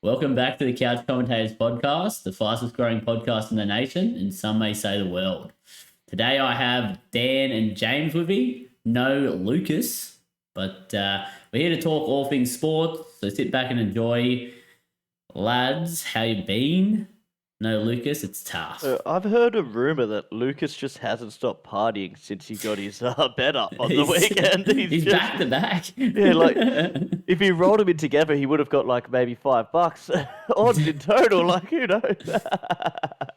Welcome back to the Couch Commentators Podcast, the fastest growing podcast in the nation, and some may say the world. Today I have Dan and James with me, no Lucas, but we're here to talk all things sports, so sit back and enjoy. Lads, how you been? No Lucas, it's tough. I've heard a rumor that Lucas just hasn't stopped partying since he got his bet up on the weekend. He's just, back to back. Yeah, like if he rolled them in together, he would have got like maybe $5 odds in total. Like who knows?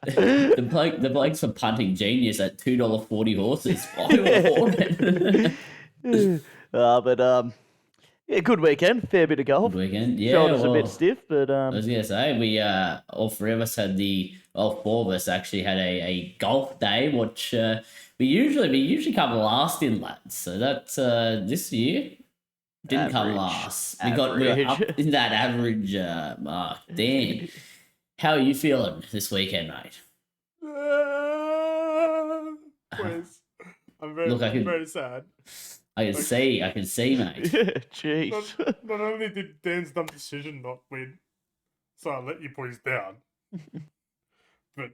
The blokes for punting genius at $2.40 horses. I would afford it. Yeah, good weekend. Fair bit of golf. Good weekend. Yeah, Shoulders a bit stiff, but I was gonna say we all three of us had four of us actually had a golf day, which we usually come last in, lads. So that's this year didn't come last. We were up in that average mark. Damn. How are you feeling this weekend, mate? Please. I'm very sad. I can see, mate. Yeah, jeez. Not only did Dan's dumb decision not win, so I let you boys down, but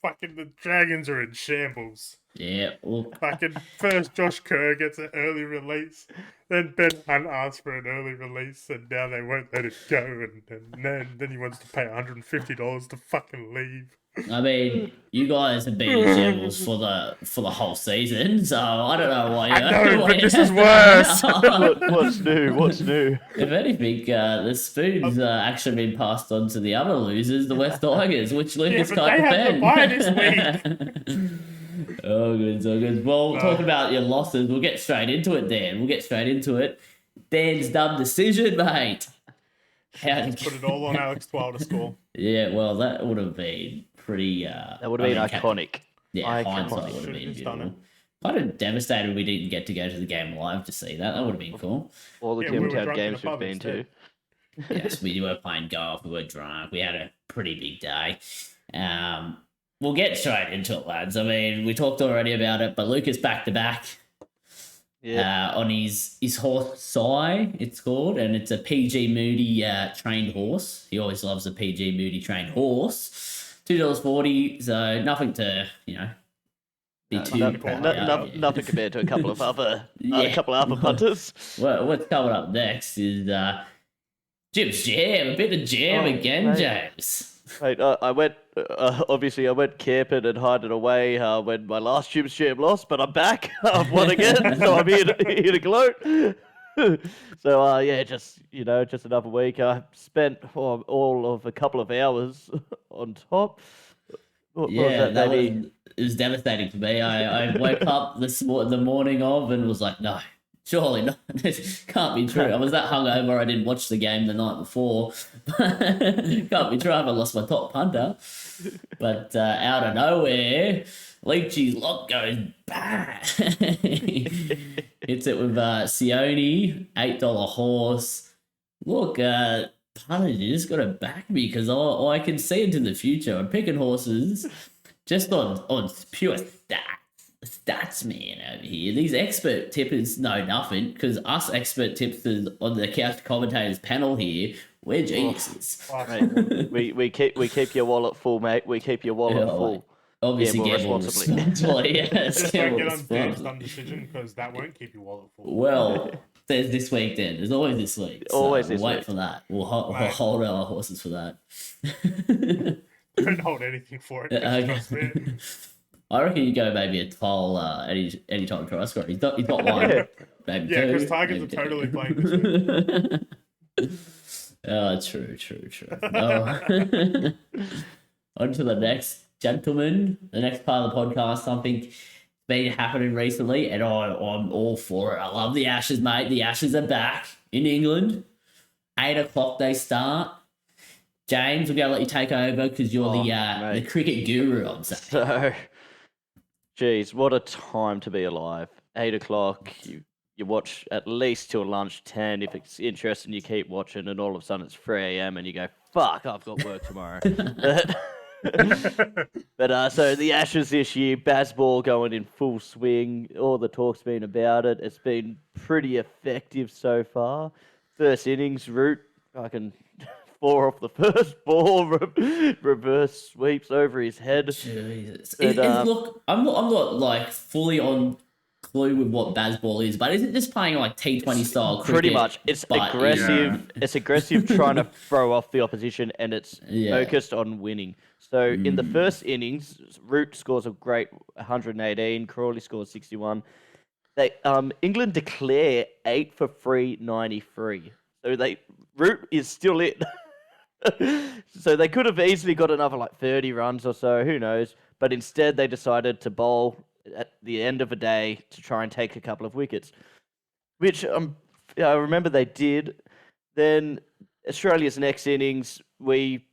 fucking the Dragons are in shambles. Yeah. Well, Fucking first Josh Kerr gets an early release, then Ben Hunt asks for an early release, and now they won't let it go, and then he wants to pay $150 to fucking leave. I mean, you guys have been in shambles for the whole season, so I don't know why. I know, but this is worse. What's new? If anything, the spoon's actually been passed on to the other losers, the West Tigers, which Lucas can't defend. They had to buy this week. Oh, good. Well, talking about your losses, we'll get straight into it, Dan. We'll get straight into it. Dan's dumb decision, mate. Put it all on Alex Twal to score. Yeah, well, that would have been pretty... that would have been iconic. Yeah, hindsight would have been beautiful. Kind of devastated we didn't get to go to the game live to see that. That would have been cool. All the Campbelltown games we've been to. Yes, we were playing golf. We were drunk. We had a pretty big day. We'll get straight into it, lads. I mean, we talked already about it, but Lucas back-to-back. Yeah. On his horse Tszyu, it's called, and it's a PG Moody trained horse. He always loves a PG Moody trained horse. $2.40, so nothing to be too nothing compared to a couple of other punters. Well, what's coming up next is Jim's Jam, a bit of jam again, mate. James. Mate, I went obviously I went camping and hiding away when my last Jim's Jam lost, but I'm back. I've won again, so I'm here to gloat. So just another week. I spent all of a couple of hours on top. It was devastating for me. I woke up the morning of and was like, no, surely not. This can't be true. I was that hungover I didn't watch the game the night before. Can't be true. I lost my top punter. But out of nowhere, Leachy's lock goes bang. Hits it with Tszyu, $8 horse. Look, punters, you just got to back me because I can see into the future. I'm picking horses just on pure stats, man, over here. These expert tippers know nothing because us expert tippers on the Couch Commentators panel here, we're geniuses. Mate, we keep your wallet full, mate. We keep your wallet full. Obviously, gamble responsibly. Just don't get on Dan's dumb decision because that won't keep your wallet full. Well, there's this week, then. There's always this week. So always this week. Wait for that. We'll hold our horses for that. Don't hold anything for it. Okay. I reckon you go maybe a toll any time try score. He's got one. Maybe yeah, two. because Tigers are totally playing this week. Oh, true. On to the next gentleman. The next part of the podcast, something's been happening recently, and I'm all for it. I love the Ashes, mate. The Ashes are back in England. 8 o'clock they start. James, we're going to let you take over because you're the cricket guru, I'm saying. So, geez, what a time to be alive. 8 o'clock, you watch at least till lunch 10. If it's interesting, you keep watching, and all of a sudden it's 3 a.m. and you go, fuck, I've got work tomorrow. But so the Ashes this year, Bazball going in full swing. All the talk's been about it. It's been pretty effective so far. First innings, Root fucking 4 off the first ball, reverse sweeps over his head. Jesus. And, Look, I'm not like fully on clue with what Bazball is, but is it just playing like T20 style cricket? Pretty much. It's but aggressive. Yeah. It's aggressive trying to throw off the opposition, and it's Yeah. focused on winning. So in the first innings, Root scores a great 118. Crawley scores 61. England declare 8 for 393. So Root is still it. So they could have easily got another like 30 runs or so, who knows? But instead they decided to bowl at the end of a day to try and take a couple of wickets, which I remember they did. Then Australia's next innings, we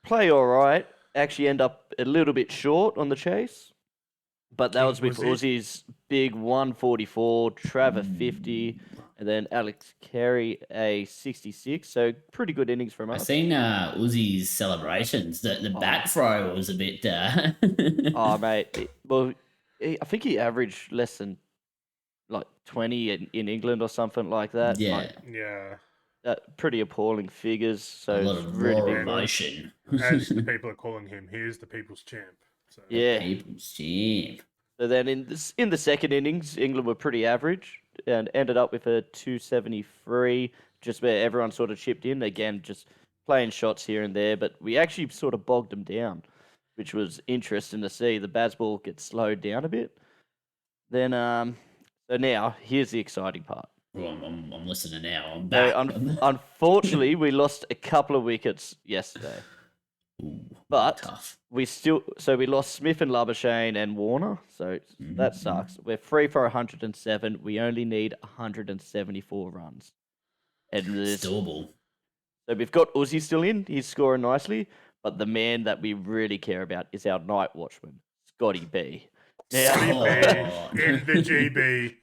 play all right, actually end up a little bit short on the chase. But that was with Uzi's big 144, Trav a 50, and then Alex Carey a 66. So pretty good innings from I've us. seen Uzi's celebrations. The bat throw was a bit. Oh, mate. I think he averaged less than like 20 in England or something like that. Yeah. Like, Yeah. pretty appalling figures. So A lot it's of really raw big. emotion. As the people are calling him, he is the people's champ. So. Yeah. People's champ. So then in the second innings, England were pretty average and ended up with a 273, just where everyone sort of chipped in. Again, just playing shots here and there, but we actually sort of bogged them down, which was interesting to see. The Bazball get slowed down a bit. Then, so now, here's the exciting part. Well, I'm listening now. I'm So, back. unfortunately, we lost a couple of wickets yesterday. Ooh, But tough. we lost Smith and Labuschagne and Warner, so that sucks. We're 3 for 107. We only need 174 runs. And It's doable. so we've got Uzi still in. He's scoring nicely. But the man that we really care about is our night watchman, Scotty B. Scotty Oh. B in the GB.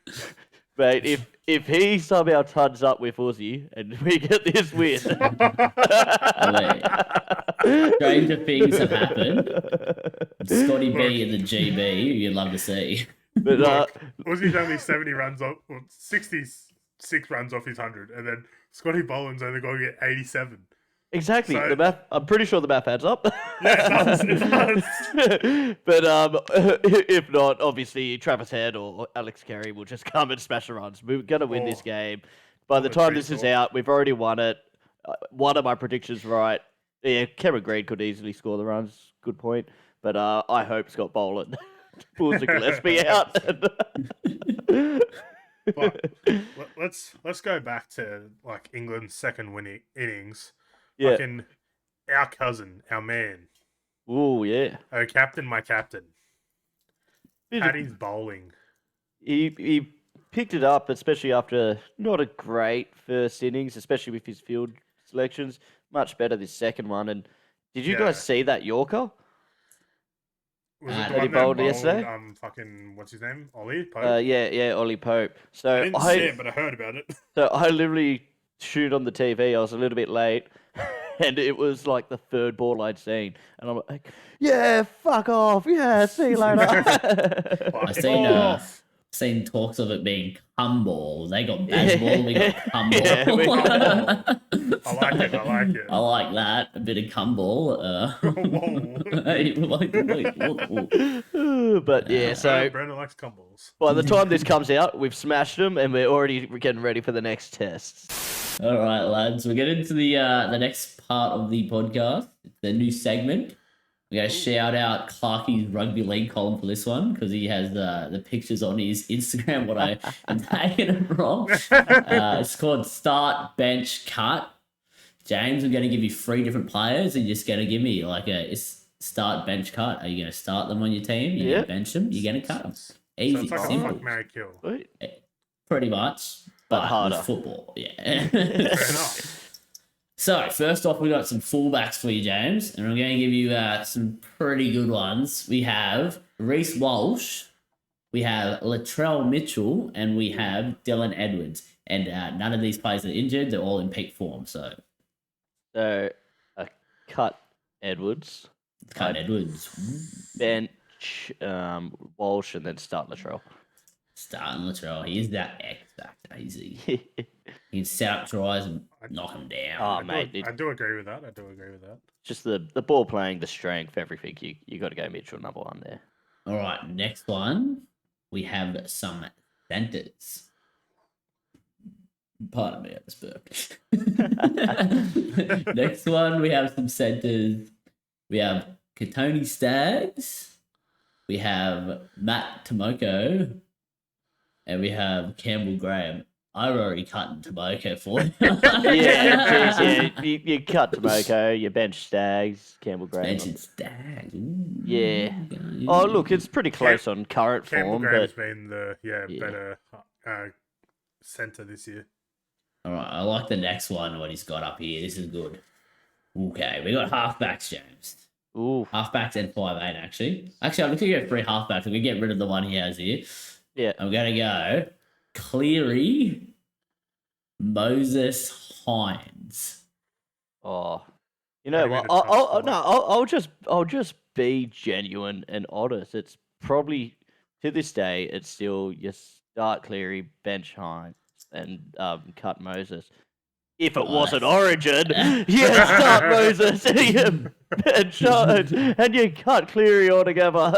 Mate, if he somehow tuns up with Uzi and we get this win... Stranger things have happened. Scotty B in the GB, you'd love to see. But Look, Uzi's only 70 runs off, well, 66 runs off his 100, and then Scotty Boland's only going to get 87. exactly, So- the math. I'm pretty sure the math adds up. Yeah, it does. But if not, obviously Travis Head or Alex Carey will just come and smash the runs. We're gonna win this game. By the time this is out, we've already won it. One of my predictions right. Yeah, Cameron Green could easily score the runs. Good point. But I hope Scott Boland pulls the Gillespie out. But let's go back to like England's second winning innings. Yeah. Fucking our cousin, our man. Ooh, yeah. Oh, captain, my captain. Paddy's bowling. He picked it up, especially after not a great first innings, especially with his field selections. Much better this second one. And did you guys see that Yorker? Was it Did the he one that bowled bowled, yesterday? fucking, what's his name? Ollie? Pope? Yeah, Ollie Pope. So I didn't see it, but I heard about it. So I literally tuned on the TV. I was a little bit late, and it was like the third ball I'd seen, and I'm like, "Yeah, fuck off. Yeah, see you later." I've seen talks of it being cum ball. They got Bazball, we got cum ball. Yeah, we I like it. I like that. A bit of cum ball. Whoa. But yeah, so Brandon likes cumbles. by the time this comes out, we've smashed them, and we're already getting ready for the next test. All right, lads. We'll get into the next part of the podcast. It's the new segment. We're going to shout out Clarkie's rugby league column for this one because he has the pictures on his Instagram, what I am taking it from. It's called Start, Bench, Cut. James, I'm going to give you 3 different players and you're just going to give me like a start, bench, cut. Are you going to start them on your team? You're going to bench them? You're going to cut them. So Easy, it's like simple. a fuck, marry, kill. Sweet. Pretty much. But harder. with football, yeah. Fair enough. So, first off, we got some fullbacks for you, James, and I'm going to give you some pretty good ones. We have Reece Walsh, we have Latrell Mitchell, and we have Dylan Edwards. And none of these players are injured; they're all in peak form. So, Cut Edwards, cut Edwards, bench Walsh, and then start Latrell. starting Latrell. He's that X halfback, easy. He can set up tries and knock them down. Oh, mate. I do agree with that. Just the ball playing, the strength, everything. You got to go Mitchell number one there. All right, next one. We have some centers. Pardon me, I just burped. Next one, we have some centers. We have Katoni Staggs. We have Matt Tomoko. And we have Campbell Graham. I've already cut Tomoko for you. Yeah. You cut Tomoko, you bench Staggs, Campbell Graham. Mentioned Staggs. Ooh, Yeah. okay. Oh, look, it's pretty close on current Campbell form, Graham's but been the better centre this year. All right, I like the next one, what he's got up here. This is good. Okay, we got halfbacks, James. ooh, Halfbacks and 5'8", actually. Actually, I'm going to go 3 halfbacks. We're going to get rid of the one he has here. yeah. I'm going to go Cleary, Moses, Hines. Oh, you know That'd what? be the tough one. I'll just be genuine and honest. It's probably to this day, it's still you start Cleary, bench Hines, and cut Moses. If it wasn't Origin, you start Moses and you bench Hines, and you cut Cleary altogether.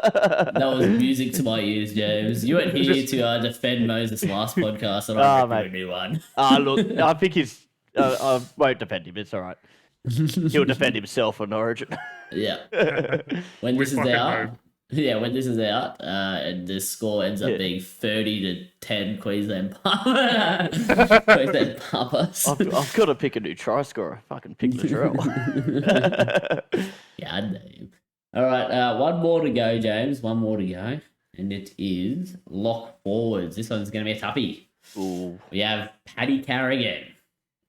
That was music to my ears, James. You weren't here to defend Moses last podcast, and I reckon a new one. Look, I think he's. I won't defend him. It's all right. He'll defend himself on Origin. Yeah. When this is fucking out, hope. when this is out, and the score ends up being 30-10 Queensland Queensland Papas. I've got to pick a new try scorer. Fucking pick Latrell. Yeah, I know you. All right, one more to go, James. One more to go, and it is lock forwards. This one's going to be a toughie. Ooh. We have Paddy Carrigan,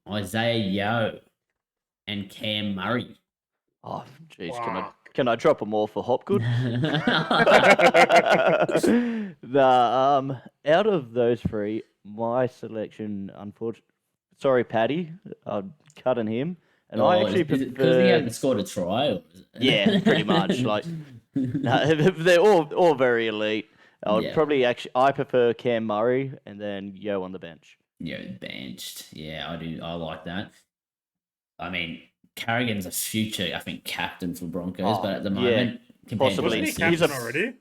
Isaiah Yeo, and Cam Murray. Oh, jeez. Wow. Can I drop them all for Hopgood? Out of those three, my selection, unfortunately, sorry, Paddy, I'm cutting him, and I actually because he prefer. hasn't scored a try. Or is it? Yeah, pretty much. Like, no, they're all very elite. I would probably I prefer Cam Murray and then Yo on the bench. Yeah, benched. Yeah, I do. I like that. I mean, Carrigan's a future, I think, captain for Broncos, but at the moment, compared possibly. Wasn't he to He's captain a- already?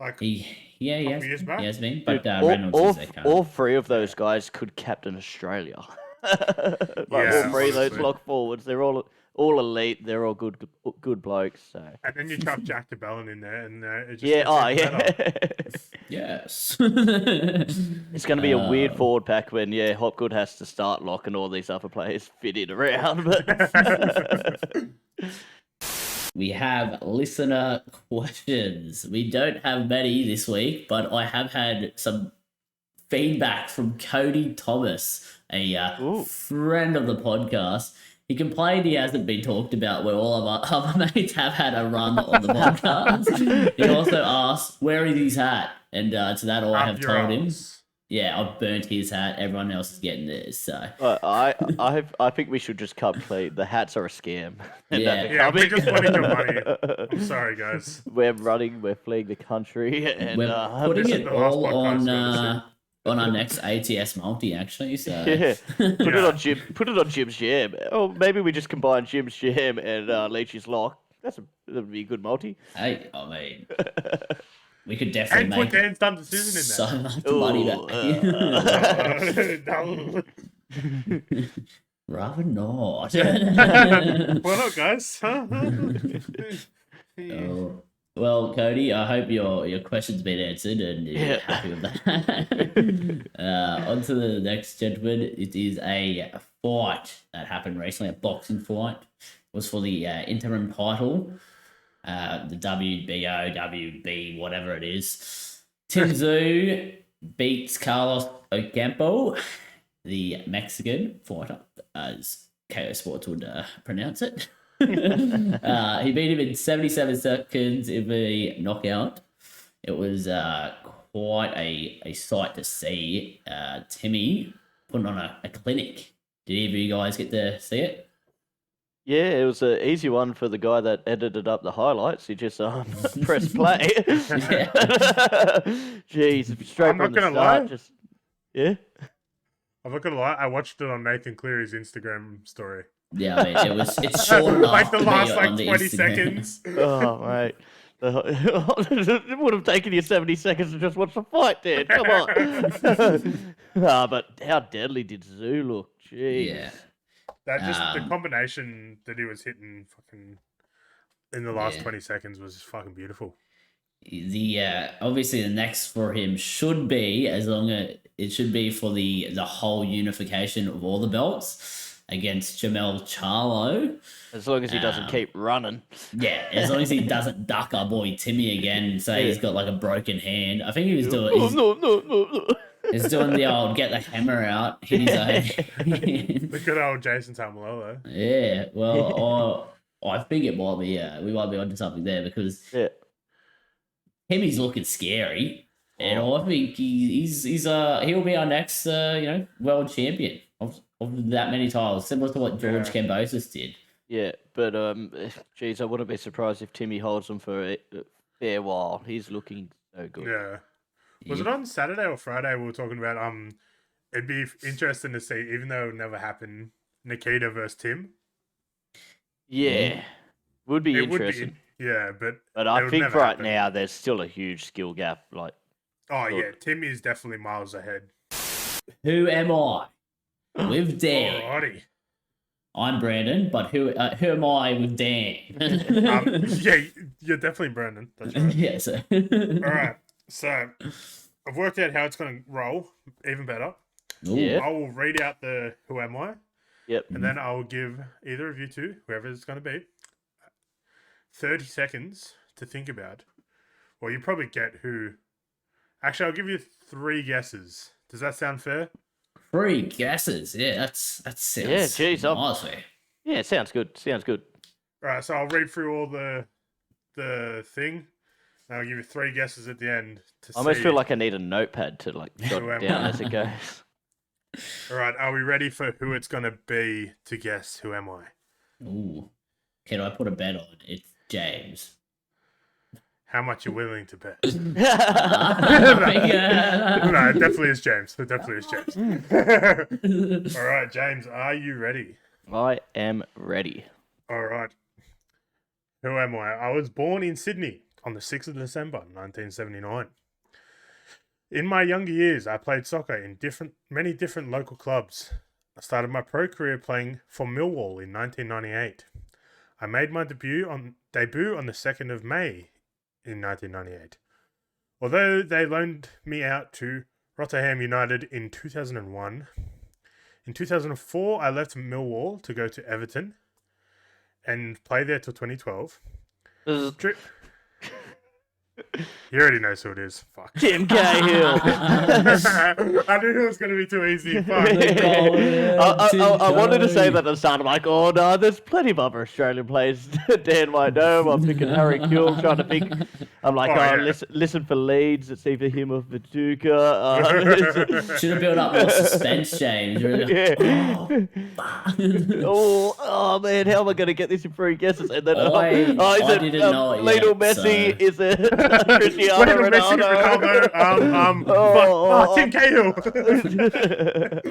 Like, he has, years back? he has been, but Dude, Reynolds is their captain. all three of those guys could captain Australia. Like, Yeah, all three of those honestly. lock forwards, they're all elite. They're all good blokes. So and then you chuck Jack DeBellin in there, and it just yeah, gets even better. Yes. It's going to be a weird forward pack when Hopgood has to start lock and all these other players fit in around. But We have listener questions. We don't have many this week, but I have had some feedback from Cody Thomas, a friend of the podcast. He complained he hasn't been talked about where all of our other mates have had a run on the podcast. He also asked, where is his hat? And to that, all I have Up your told him, arse. yeah, I've burnt his hat. Everyone else is getting theirs. So, I think we should just cut clean. The hats are a scam. Yeah. Yeah, we're just winning your money. I'm sorry, guys. We're fleeing the country, and we're putting this is it the last all podcast on our next ATS multi, actually. So, yeah, put it on Jim's jam. Or maybe we just combine Jim's jam and Leachy's lock. That would be a good multi. hey, I mean, we could definitely And put make Dan's done decision in so much money back. there. Rather not. Why not, guys? Oh. Well, Cody, I hope your question's been answered and you're happy with that. On to the next gentleman. It is a fight that happened recently, a boxing fight. It was for the interim title, the WBO, WB, whatever it is. Tszyu beats Carlos Ocampo, the Mexican fighter, as KO Sports would pronounce it. He beat him in 77 seconds in a knockout. It was quite a sight to see. Timmy putting on a clinic. Did either of you guys get to see it? Yeah, it was an easy one for the guy that edited up the highlights. He just pressed play. Jeez, straight I'm from not the gonna start. lie. Just yeah. I'm not gonna lie, I watched it on Nathan Cleary's Instagram story. Yeah, I mean, it's short enough like the to be last on the 20 Instagram. seconds. Oh, mate. It would have taken you 70 seconds to just watch the fight, Dan. Come on. But how deadly did Tszyu look? Jeez. Yeah. That just the combination that he was hitting fucking in the last Yeah. 20 seconds was just fucking beautiful. The obviously the next for him should be, as long as it should be for the whole unification of all the belts against Jamel Charlo. As long as he doesn't keep running. Yeah, as long as he doesn't duck our boy Timmy again and say he's got like a broken hand. I think he was doing No. he's doing the old get the hammer out, hit his own hand. The good old Jason Tamalolo. Yeah, well, I think it might be. We might be onto something there because Timmy's looking scary, and I think he'll be our next world champion of that many titles, similar to what George Kambosos did. Yeah, but geez, I wouldn't be surprised if Timmy holds them for a fair while. He's looking so good. Yeah. Was it on Saturday or Friday we were talking about it'd be interesting to see, even though it never happened, Nikita versus Tim. Yeah. Would be It interesting. would be, yeah, but I it think never right happen. now there's still a huge skill gap. Like, Oh yeah, Tim is definitely miles ahead. Who am I? With Dan. Alrighty. I'm Brandon, but who am I with Dan? Yeah, you're definitely Brandon. That's right. Yeah, so. Alright, so I've worked out how it's going to roll, even better. Ooh. Yeah. I will read out the who am I, yep. and then I will give either of you two, whoever it's going to be, 30 seconds to think about. Well, you probably get who. Actually, I'll give you 3 guesses. Does that sound fair? 3 guesses. Yeah, that sounds Yeah, geez, nice. Yeah, sounds good. Sounds good. Alright, so I'll read through all the thing, and I'll give you 3 guesses at the end. I almost feel like I need a notepad to like jot Who am down I? as it goes. Alright, are we ready for who it's going to be to guess who am I? Ooh. Can I put a bet on? It's James. How much you're willing to bet? Yeah. No, it definitely is James. It definitely is James. All right, James, are you ready? I am ready. All right. Who am I? I was born in Sydney on the 6th of December, 1979. In my younger years, I played soccer in many different local clubs. I started my pro career playing for Millwall in 1998. I made my debut on the 2nd of May in 1998. Although they loaned me out to Rotterdam United in 2001, in 2004 I left Millwall to go to Everton and play there till 2012. He already knows who it is. Fuck. Jim Cahill. I knew it was going to be too easy. Fuck. I wanted to say that at the start. I'm like, oh no, there's plenty of other Australian players Dan might know. I'm thinking Harry Kuehl, trying to think. I'm like, listen for Leeds. It's either him or Viduka. Should have built up more suspense, James. Yeah. Oh man, how am I going to get this in 3 guesses? And then I is didn't it know it Lionel yet, Messi? so- Is it Cristiano Lionel Messi, Ronaldo? Tim Cahill.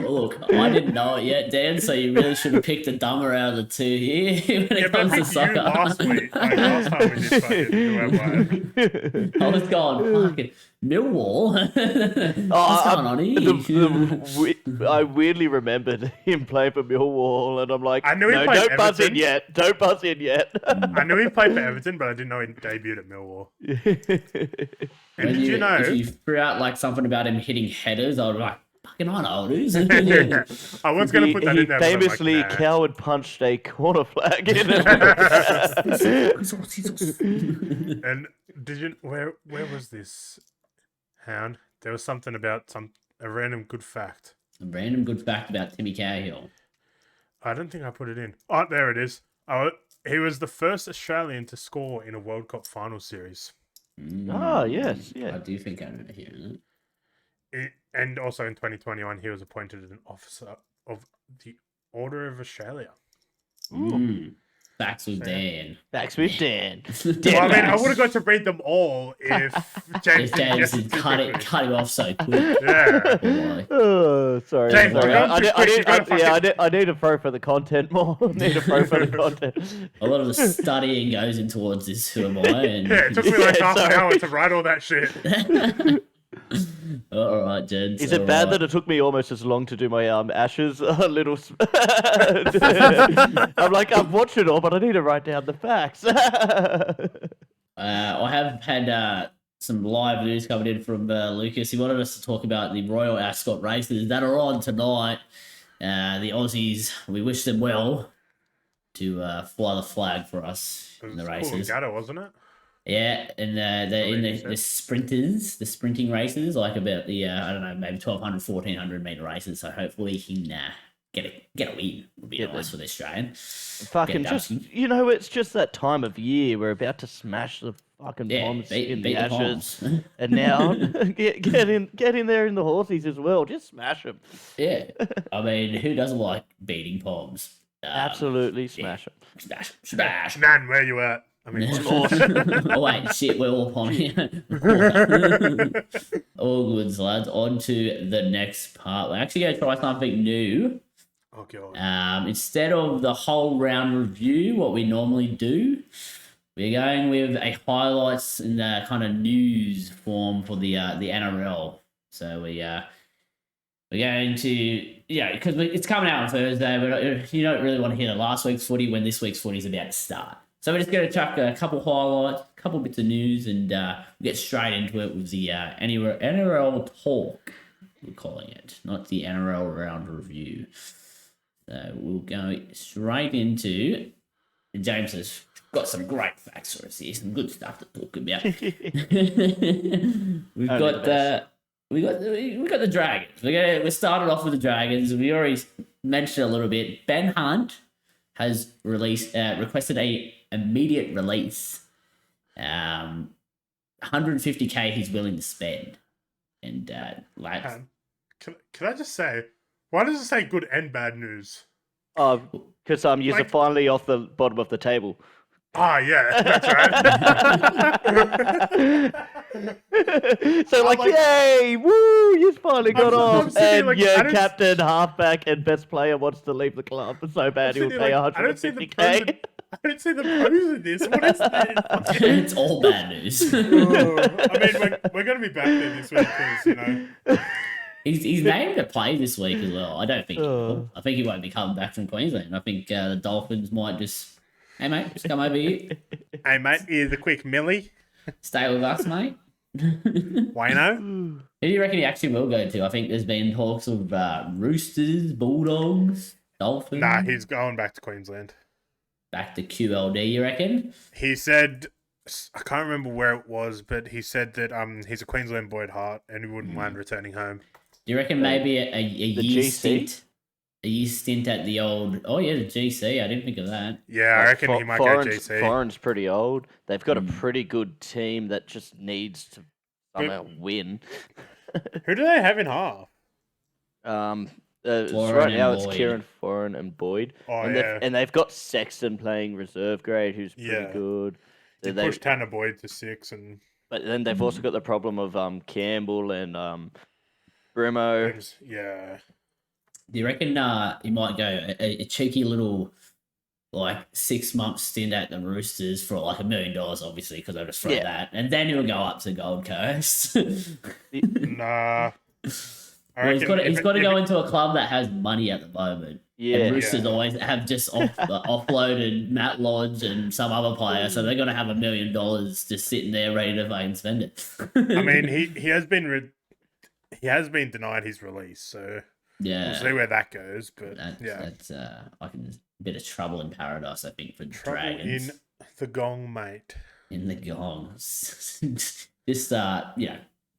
Look, I didn't know it yet, Dan, so you really should have picked the dumber out of the 2 here when Yeah, it but I comes to think you soccer. last week, last time we did fucking who am I? I was going, fucking Millwall? What's going on here? I weirdly remembered him playing for Millwall, and I'm like, I knew he no, played don't buzz in Everton. yet. Don't buzz in yet. I knew he played for Everton, but I didn't know he debuted at Millwall. And When did you know? If you threw out like something about him hitting headers, I was like, fucking I know it is. I was going to put that he in there. famously but I'm like, coward punched a corner flag in it. nah. And did you? Where was this? Hound. There was something about a random good fact. A random good fact about Timmy Cahill. I don't think I put it in. Oh, there it is. He was the first Australian to score in a World Cup final series. Ah, yes, yeah. I do think I remember hearing it. And also in 2021, he was appointed an officer of the Order of Australia. That Facts with Dan. Facts with Dan. Well, I mean, I would have got to read them all if James If James didn't had get cut him off so quick. Yeah. Boy. Oh, sorry. James, sorry. we're going too quick, you gotta I need to throw for the content more. I need to throw for the content. A lot of the studying goes in towards this. Who am I? And Yeah, it took me like half an sorry. hour to write all that shit. all right, gents. Is it all bad right. that it took me almost as long to do my Ashes little? I'm like, I've watched it all, but I need to write down the facts. I have had some live news coming in from Lucas. He wanted us to talk about the Royal Ascot races that are on tonight. The Aussies, we wish them well to fly the flag for us It in the was races. Coolangatta, wasn't it? Yeah, and they're in Really the sprinters, the sprinting races, like about the I don't know, maybe 1,200, 1,400 meter races. So hopefully he can get a win. Would be Get nice for the Australian. Fucking Get just, Dustin. it's just that time of year. We're about to smash the fucking bombs in the Ashes, Poms. and now get in there in the horsies as well. Just smash them. Yeah, I mean, who doesn't like beating Poms? Absolutely smash them. Smash. Nan, where you at? I mean, Oh wait, shit, we're all Pom here. All goods, lads. On to the next part. We're actually going to try something new. oh god. Instead of the whole round review, what we normally do, we're going with a highlights in the kind of news form for the NRL. So we're going to because it's coming out on Thursday, but you don't really want to hear the last week's footy when this week's footy is about to start. So we're just going to chuck a couple highlights, a couple bits of news, and get straight into it with the NRL Talk, we're calling it, not the NRL Round Review. So we'll go straight into. James has got some great facts for us here, some good stuff to talk about. We've got the Dragons. We started off with the Dragons. We already mentioned a little bit. Ben Hunt has requested a immediate release. 150K he's willing to spend. And lads, Can I just say, why does it say good and bad news? Because you're Like- finally off the bottom of the table. Ah, yeah, that's right. So like, like- yay, woo, you finally got I'm off, sitting here and like, your I don't- captain, halfback, and best player wants to leave the club so bad he'll sitting pay here like, I don't see the 150K. I don't see the pros in this. What is this? it's all bad news. I mean, we're going to be back there this week because, He's named to play this week as well. I don't think he will. I think he won't be coming back from Queensland. I think the Dolphins might just, hey mate, just come over here, hey, mate, here's a quick millie. stay with us, mate. Wayno? Who do you reckon he actually will go to? I think there's been talks of Roosters, Bulldogs, Dolphins. Nah, he's going back to Queensland. Back to QLD, you reckon? He said, I can't remember where it was, but he said that he's a Queensland boy at heart and he wouldn't mind returning home. Do you reckon maybe a year GC? stint? A year stint at the old... Oh, yeah, the GC. I didn't think of that. Yeah, I reckon he might go GC. Foreign's pretty old. They've got a pretty good team that just needs to somehow win. Who do they have in half? Right Foreign now and it's Boyd. Kieran Foreign and Boyd. Oh, and yeah. they've got Sexton playing reserve grade, who's pretty Yeah. good. He They- pushed Tanner Boyd to 6 and But then they've also got the problem of Campbell and Brimo. yeah. Do you reckon he might go a cheeky little 6-month stint at the Roosters for $1 million, obviously, because I just throw that, and then he'll go up to Gold Coast. Nah. I Well, he's reckon got to if go it- into a club that has money at the moment. Yeah. And Roosters Yeah. always have just offloaded Matt Lodge and some other player, so they're going to have $1 million just sitting there ready to fucking spend it. I mean, he has been denied his release, so yeah, we'll see where that goes. But that's like a bit of trouble in paradise, I think, for trouble Dragons. in the gong, mate. In the gong. Just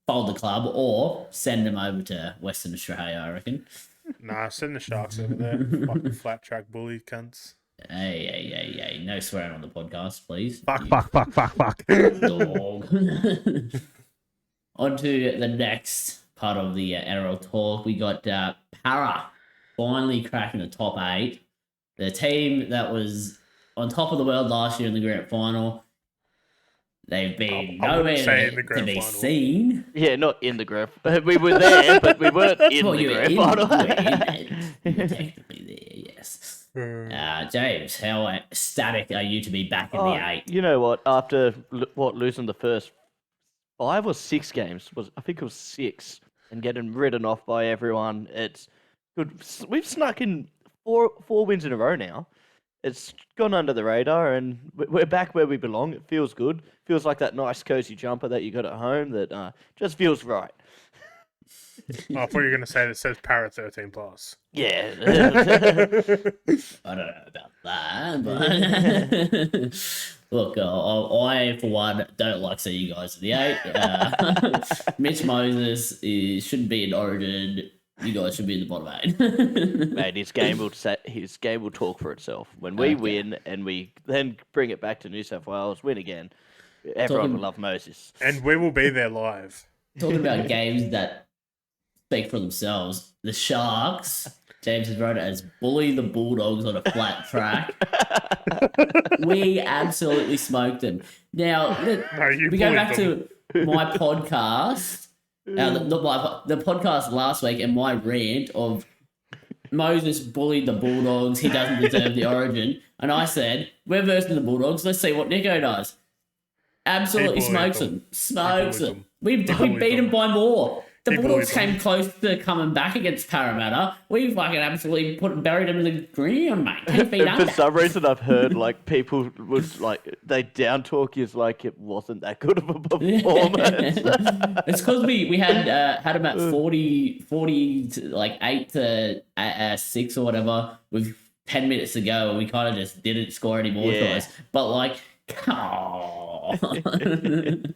fold the club or send them over to Western Australia, I reckon. Nah, send the Sharks over there. Fucking flat track bully cunts. Hey, no swearing on the podcast, please. Fuck. Dog. On to the next part of the NRL talk. We got Para finally cracking the top 8. The team that was on top of the world last year in the grand final. They've been I wouldn't nowhere say in the to grand be final. seen. Yeah, not in the grand. We were there, but we weren't in Well, the you were grand final. you were technically there, yes. James, how ecstatic are you to be back in the 8? You know what? After losing the first 5 or 6 games, I think it was 6, and getting ridden off by everyone, it's good. We've snuck in four wins in a row now. It's gone under the radar, and we're back where we belong. It feels good. Feels like that nice, cozy jumper that you got at home that just feels right. I thought you were going to say that says Para 13 plus. Yeah. I don't know about that, but look, I for one don't like seeing you guys in the 8. Mitch Moses shouldn't be in Origin. You guys should be in the bottom 8. Mate, his game will talk for itself. When we win and we then bring it back to New South Wales, win again, everyone will love Moses. And we will be there live. Talking about games that speak for themselves, the Sharks, James has wrote it as bully the Bulldogs on a flat track. We absolutely smoked them. Now, we go back to my podcast. The podcast last week and my rant of Moses bullied the Bulldogs. He doesn't deserve the Origin. And I said, we're versing the Bulldogs. Let's see what Nico does. Absolutely smokes them. Smokes them. We beat them by more. The Bulldogs came close to coming back against Parramatta. We fucking absolutely buried them in the ground, mate. 10 feet under. For some reason, I've heard people would they down talk you like it wasn't that good of a performance. It's because we had them at 40 to 8 to 6 or whatever with 10 minutes to go, and we kind of just didn't score any more tries. But come on.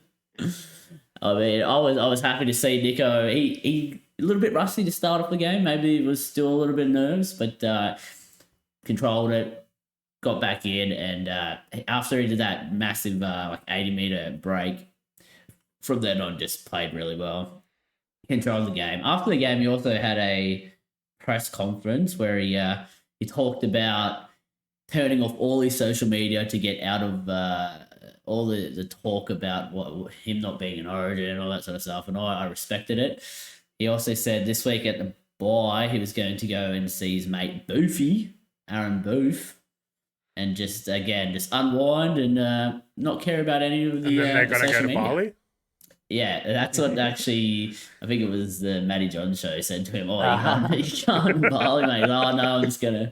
I mean, I was happy to see Nico. He a little bit rusty to start off the game. Maybe it was still a little bit nervous, but controlled it, got back in, and after he did that massive 80-meter break, from then on just played really well. Controlled the game. After the game, he also had a press conference where he talked about turning off all his social media to get out of all the talk about him not being an Origin and all that sort of stuff, and I respected it. He also said this week at the bye he was going to go and see his mate Boofy, Aaron Booth, and just unwind and not care about any of the. And then they're going to go to Bali? Yeah, that's what actually, I think it was the Matty John show said to him, you can't Bali, mate. Oh, no, I'm just going to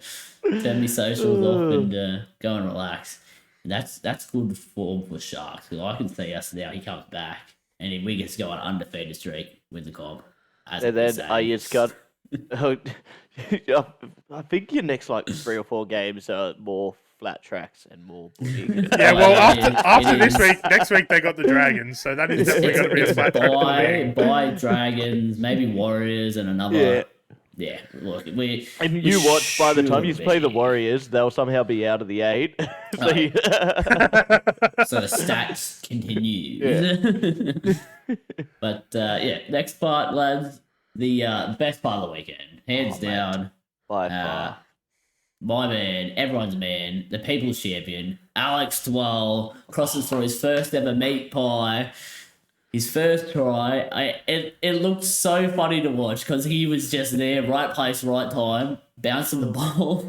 turn my socials off and go and relax. And that's good form for Sharks, because I can see us now, he comes back, and we get to go on an undefeated streak with the comp. And then I just got... I think your next 3 or 4 games are more flat tracks and more... Yeah, well, after this week, next week they got the Dragons, so that is definitely going to be a flat track. By Dragons, maybe Warriors and another... Yeah, look, and you watch, by the time you play the Warriors, they'll somehow be out of the 8. So the stats continue. But, next part, lads, the best part of the weekend. Hands down. By far. My man, everyone's man, the people's champion, Alex Twell, crosses for his first ever meat pie. His first try, it looked so funny to watch because he was just there, right place, right time, bouncing the ball.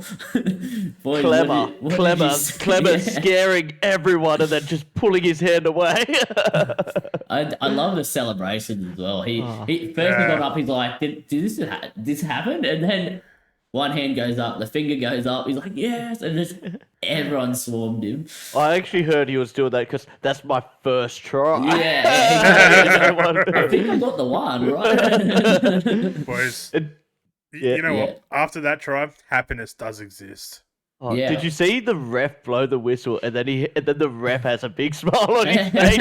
Boy, clever, scaring everyone and then just pulling his hand away. I love the celebrations as well. He got up, he's like, did this happen? And then one hand goes up, the finger goes up. He's like, yes, and just everyone swarmed him. I actually heard he was doing that because that's my first try. Yeah, I think I got the one right. Boys, you know what? After that try, happiness does exist. Oh, yeah. Did you see the ref blow the whistle and then the ref has a big smile on his face?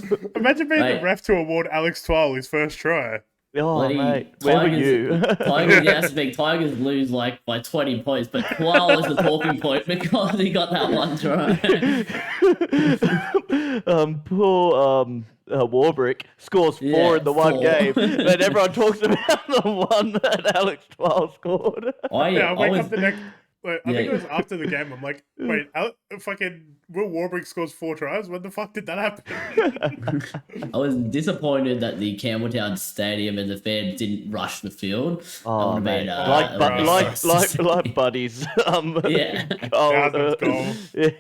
Bro, imagine being the ref to award Alex Twell his first try. Oh, mate, where were you? Tigers lose by 20 points, but Twell is the talking point because he got that one try. Poor Warbrick scores 4 in the one game, but everyone talks about the one that Alex Twell scored. I wake up the Wait, I think it was after the game. I'm like, wait, fucking Will Warbrick scores 4 tries. When the fuck did that happen? I was disappointed that the Campbelltown Stadium and the fans didn't rush the field. Oh, That mate. would've been, Like buddies. Yeah. Thousandth goal. Yeah.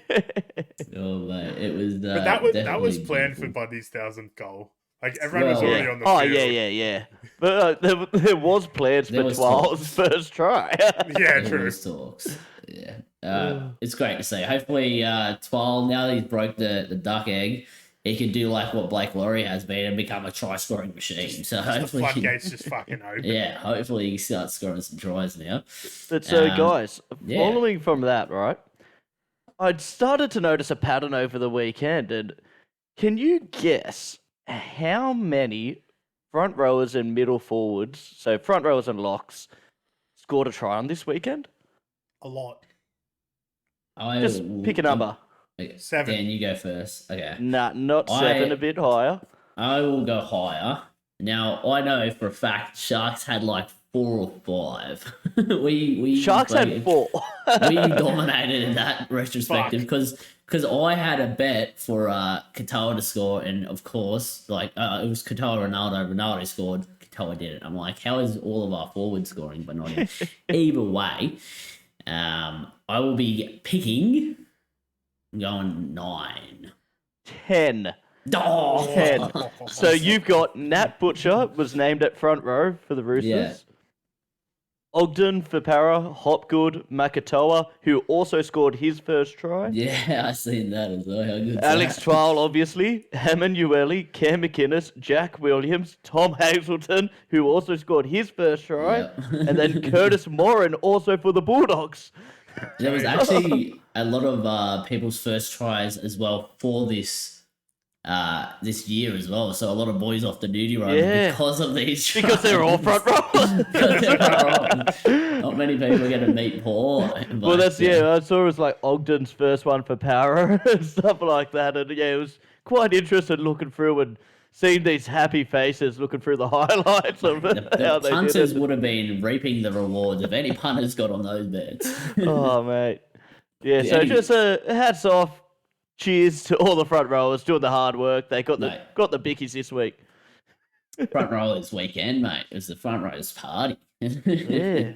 Oh mate, it was. But that was definitely planned for beautiful. Buddy's 1000th goal. Like everyone was Well, already Yeah. on the Oh, field. yeah. But there was plans There for was 12's first try. Yeah, There true. was talks. Yeah. It's great to see. Hopefully, Twal, now that he's broke the duck egg, he can do like what Blake Laurie has been and become a try scoring machine. So The hopefully, floodgates just fucking open. yeah, hopefully he starts scoring some tries now. But so, guys, yeah. following from that, right? I'd started to notice a pattern over the weekend, and can you guess how many front rowers and middle forwards, so front rowers and locks, scored a try on this weekend? A lot. Just pick a number. Okay, 7. Dan, you go first. Okay. Nah, not 7, a bit higher. I will go higher. Now, I know for a fact Sharks had like 4 or 5. we Sharks had 4. we dominated in that retrospective because I had a bet for Katoa to score, and of course, like it was Katoa Ronaldo scored, Katoa didn't. I'm like, how is all of our forwards scoring but not him? Either way, I will be picking. I'm going 9. 10. Oh, 10. So you've got Nat Butcher was named at front row for the Roosters. Yeah. Ogden for Para, Hopgood, Makatoa, who also scored his first try. yeah, I seen that as well. How good Alex Twal, obviously, Emanuele, Cam McInnes, Jack Williams, Tom Hazelton, who also scored his first try, Yep. and then Curtis Morin also for the Bulldogs. There was actually a lot of people's first tries as well for this year as well. So a lot of boys off the duty run Yeah. because of these. Because they're all front row. Not many people are going to meet Paul. Well, that's, yeah, I saw it was like Ogden's first one for Para and stuff like that. And yeah, it was quite interesting looking through and seeing these happy faces looking through the highlights of how The they did punters it. would have been reaping the rewards if any punters got on those bets. Oh, mate. Yeah, Yeah, so any- just hats off. Cheers to all the front rowers doing the hard work. They got Mate. the bickies this week. Front row this weekend, mate. It was the front row's party. Yeah.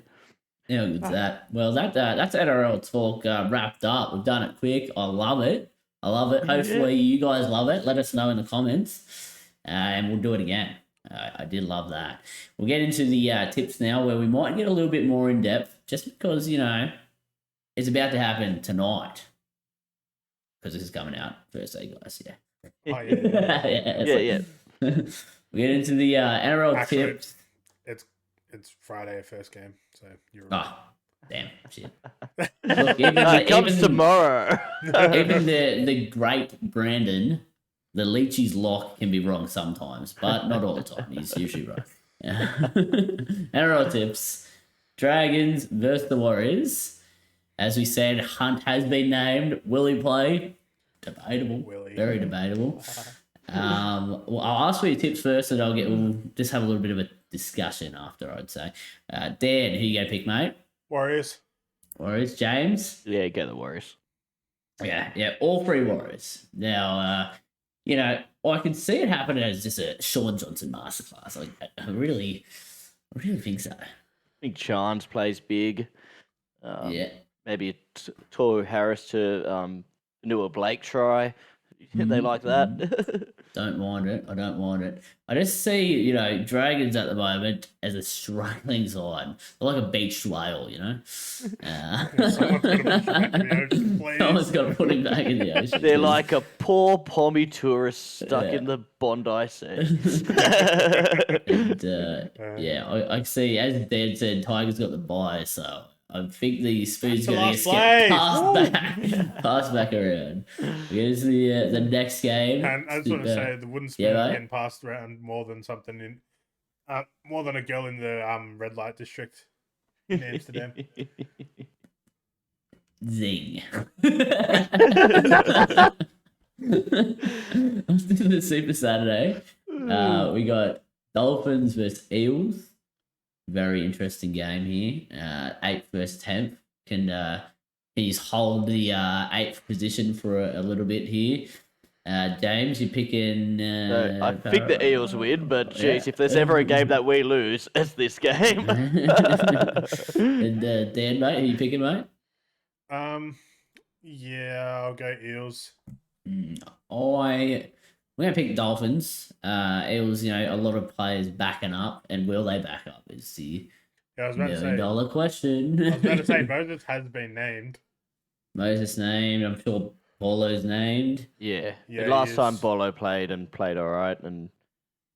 How good's that? Well, that's NRL Talk wrapped up. We've done it quick. I love it. Hopefully you guys love it. Let us know in the comments, and we'll do it again. I did love that. We'll get into the tips now, where we might get a little bit more in depth, just because it's about to happen tonight. Because this is coming out Thursday, guys. Yeah. Oh, yeah. Yeah. We get into the NRL Actually, tips. It's Friday, first game. So you're Oh, damn. Shit. Look, even, It comes even, tomorrow. even the great Brandon, the Leachy's lock can be wrong sometimes, but not all the time. He's usually right. NRL tips. Dragons versus the Warriors. As we said, Hunt has been named. Will he play? Debatable. Willie. Very debatable. Well, I'll ask for your tips first, and we'll just have a little bit of a discussion after, I'd say. Dan, who you going to pick, mate? Warriors. Warriors. James? Yeah, go the Warriors. Yeah, all 3 Warriors. Now, I can see it happening as just a Sean Johnson masterclass. I really think so. I think Chance plays big. Yeah. Maybe Toru Harris to do a Blake try. They like that. Don't mind it. I don't mind it. I just see, Dragons at the moment as a struggling side. They're like a beached whale, Someone's got to put him back in the ocean, please. Someone's got to put him back in the ocean. They're like a poor pommy tourist stuck in the Bondi Sea. And, I see, as Dan said, Tiger's got the bye, so I think the Spoon's That's going the to last get passed back around. Here's the next game. And I just want to say the wooden spoon Yeah, mate. getting passed around more than something in, more than a girl in the red light district in Amsterdam. Zing. After the Super Saturday, we got Dolphins versus Eels. Very interesting game here. 8th versus 10th. can he's hold the 8th position for a little bit here. James, you're picking. I think the Eels win, but geez, if there's ever a game that we lose, it's this game. And Dan, mate, who you picking, mate? Yeah, I'll go Eels. We're gonna pick Dolphins. Eels, a lot of players backing up, and will they back up? Is the Yeah, I was about to say. $1 question. I was about to say Moses has been named. Moses named. I'm sure Paulo's named. Yeah. Yeah, Last he time is. Bolo played all right, and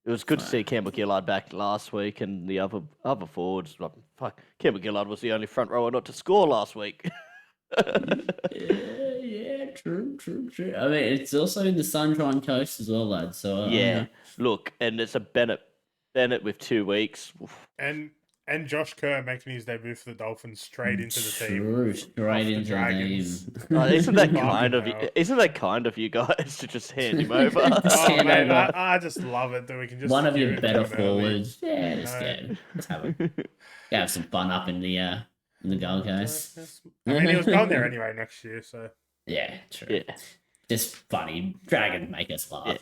it was good to see Campbell Gillard back last week, and the other forwards. Campbell Gillard was the only front rower not to score last week. Yeah, true. I mean, it's also in the Sunshine Coast as well, lads. So yeah, look, and it's a Bennett with 2 weeks. Oof. And Josh Kerr making his debut for the Dolphins straight into the team. True, straight the into the Dragons. team. Isn't that Fucking kind of you? hell. Isn't that kind of you guys to just hand him over? Just Oh, hand man, over. I just love it that we can just One of give your it better to him early. forwards. Yeah, let's have some fun up in the Gold Coast. I mean, he was going there anyway next year, so. Yeah, true. Yeah. Just funny. Dragons make us laugh,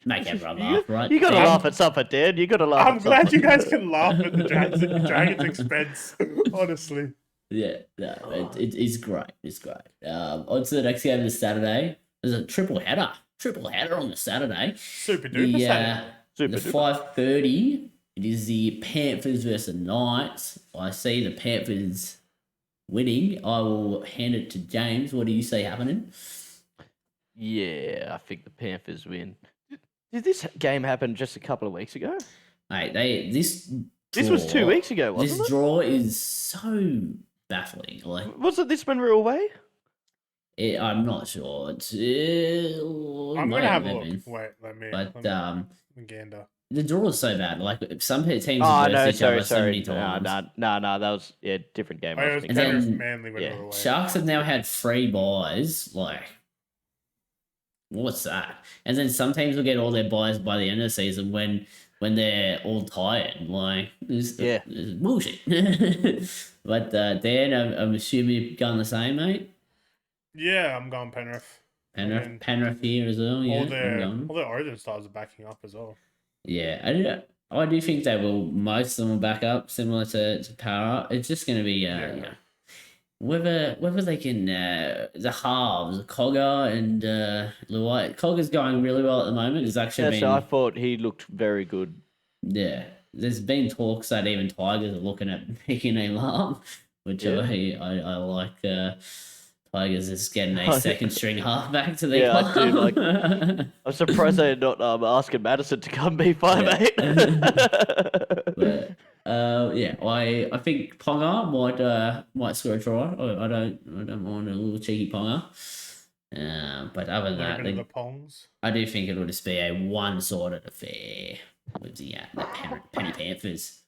Make everyone You, laugh, right? you gotta laugh at something, Dan. You gotta laugh. I'm at glad something. you guys can laugh at the Dragons' expense, honestly. Yeah, no, it's great. It's great. On to the next game this Saturday. There's a triple header on the Saturday. Super duper Saturday. The 5:30. It is the Panthers versus the Knights. I see the Panthers winning. I will hand it to James. What do you see happening? Yeah, I think the Panthers win. Did this game happen just a couple of weeks ago? Mate, This was 2 weeks ago, wasn't This it? draw is so baffling. Like, Was it this Monroe away? I'm not sure. It's, I'm going to have a look. Wait, let me gander. The draw is so bad. Like, some teams Oh, have no, versed each other so sorry. many times. No, that was a different game. Oh, it was And Penrith then- Manly when yeah, we were away. Sharks have now had 3 buys. Like, what's that? And then some teams will get all their buys by the end of the season when they're all tired. Like, it's bullshit. But Dan, I'm assuming you've gone the same, mate. Yeah, I'm going Penrith. Penrith here as well. Yeah, All the Origin stars are backing up as well. Yeah, I do think they will. Most of them will back up, similar to Para. It's just going to be whether they can the halves, Cogger and Luai. Cogger's going really well at the moment. It's actually so I thought he looked very good. Yeah, there's been talks that even Tigers are looking at picking him up, which I like. Tigers is getting a second string half back to their club. I do like. I'm surprised they're not asking Madison to come be 5'8". But I think Ponga might score a try. I don't mind a little cheeky Ponga. But other than that, The Pongs. I do think it'll just be a one-sided affair with the Penny Panthers.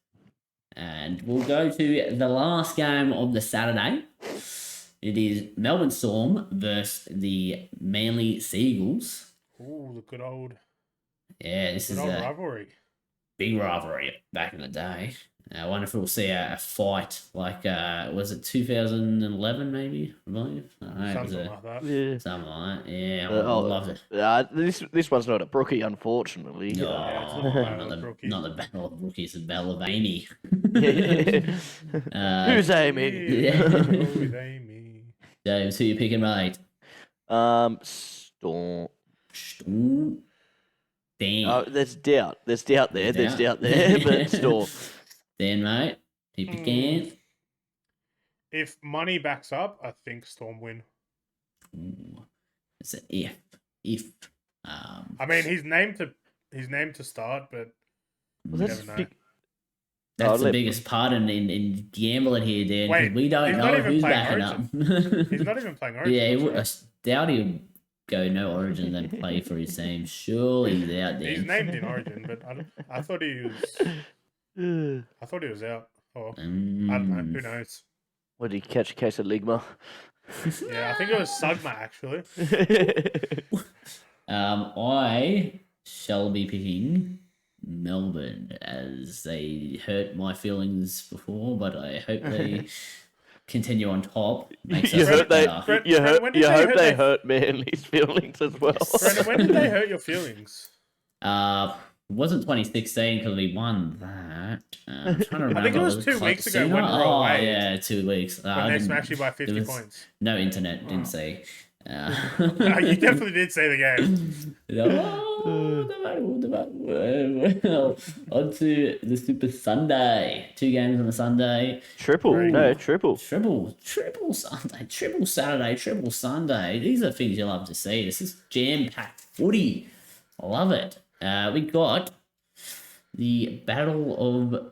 And we'll go to the last game of the Saturday. It is Melbourne Storm versus the Manly Seagulls. Ooh, the good old. Yeah, this is a rivalry. big rivalry back in the day. I wonder if we'll see a fight like, was it 2011 maybe? I believe? Something like that. Yeah. Something like that. Yeah, I love it. This one's not a brookie, unfortunately. No, it's not the Battle of Rookies, the Battle of Amy. Who's Amy? Yeah. Who's Amy? James, who you picking, mate? Storm. Dan. Oh, there's doubt. There's doubt there. There's There's doubt. doubt there. But Storm. Dan, mate. Who you picking? If money backs up, I think Storm win. Ooh, it's an if. I mean, he's named to start, but Well, you that's never know. That's the biggest part in gambling here, Dan. Wait, we don't he's know not even who's playing backing up. He's not even playing Origin. Yeah, that's I doubt he'll go no Origin then play for his team. Surely he's out there. He's named in Origin, but I thought he was out. Or I don't know. Who knows? What did he catch a case of Ligma? Yeah, I think it was Sugma actually. I shall be picking Melbourne as they hurt my feelings before, but I hope they continue on top. Makes You us hope look they, better. you Brendan, hope, when did you they hope hurt they their- hurt Manly's feelings as well. Brendan, when did they hurt your feelings? Wasn't 2016 because we won that. I'm trying to remember. I think it was 2 weeks ago when we were Oh, away. yeah, 2 weeks. When they smashed you by 50 there was points. No internet, didn't see. You definitely did see the game. On to the Super Sunday. 2 games on a Sunday. Triple. No, triple. Triple Sunday, triple Saturday, triple Sunday. These are things you love to see. This is jam-packed footy. I love it. We got the Battle of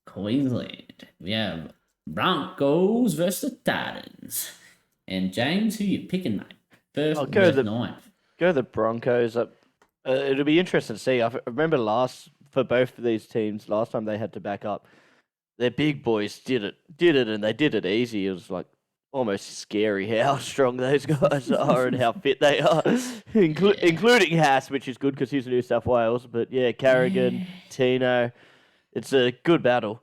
Queensland. We have Broncos versus the Titans. And James, who you picking, mate? First I'll go versus the- ninth. Go the Broncos. It'll be interesting to see. I remember for both of these teams, last time they had to back up, their big boys did it, and they did it easy. It was like almost scary how strong those guys are and how fit they are, including Haas, which is good because he's New South Wales. But yeah, Carrigan, Tino, it's a good battle.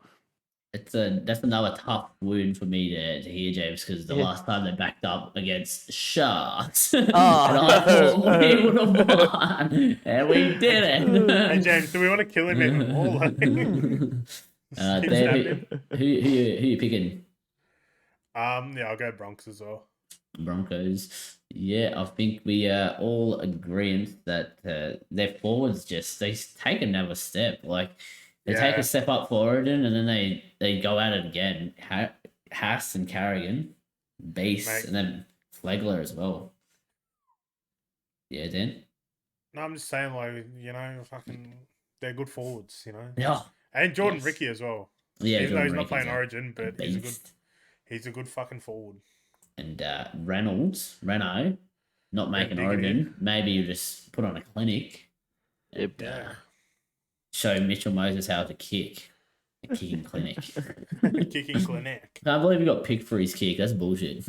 That's another tough word for me to hear, James, because the last time they backed up against Sharks, and I thought we would have won, and we didn't. Hey, James, do we want to kill him even more? Dan, who you picking? Yeah, I'll go Bronx as well. Broncos. Yeah, I think we all agree that their forwards they take another step. Like they take a step up forward and then they go at it again. Haas and Carrigan, Beast, and then Flegler as well. Yeah, Dan. No, I'm just saying, like, fucking, they're good forwards, Yeah. And Jordan Ricky as well. Yeah, Even though he's Jordan not playing Ricky's Origin, but beast. he's a good fucking forward. And Renault, not making Diggity. Origin. Maybe you just put on a clinic. Yep. And, show Mitchell Moses how to kick. A kicking clinic. Kicking clinic. Can't believe he got picked for his kick. That's bullshit.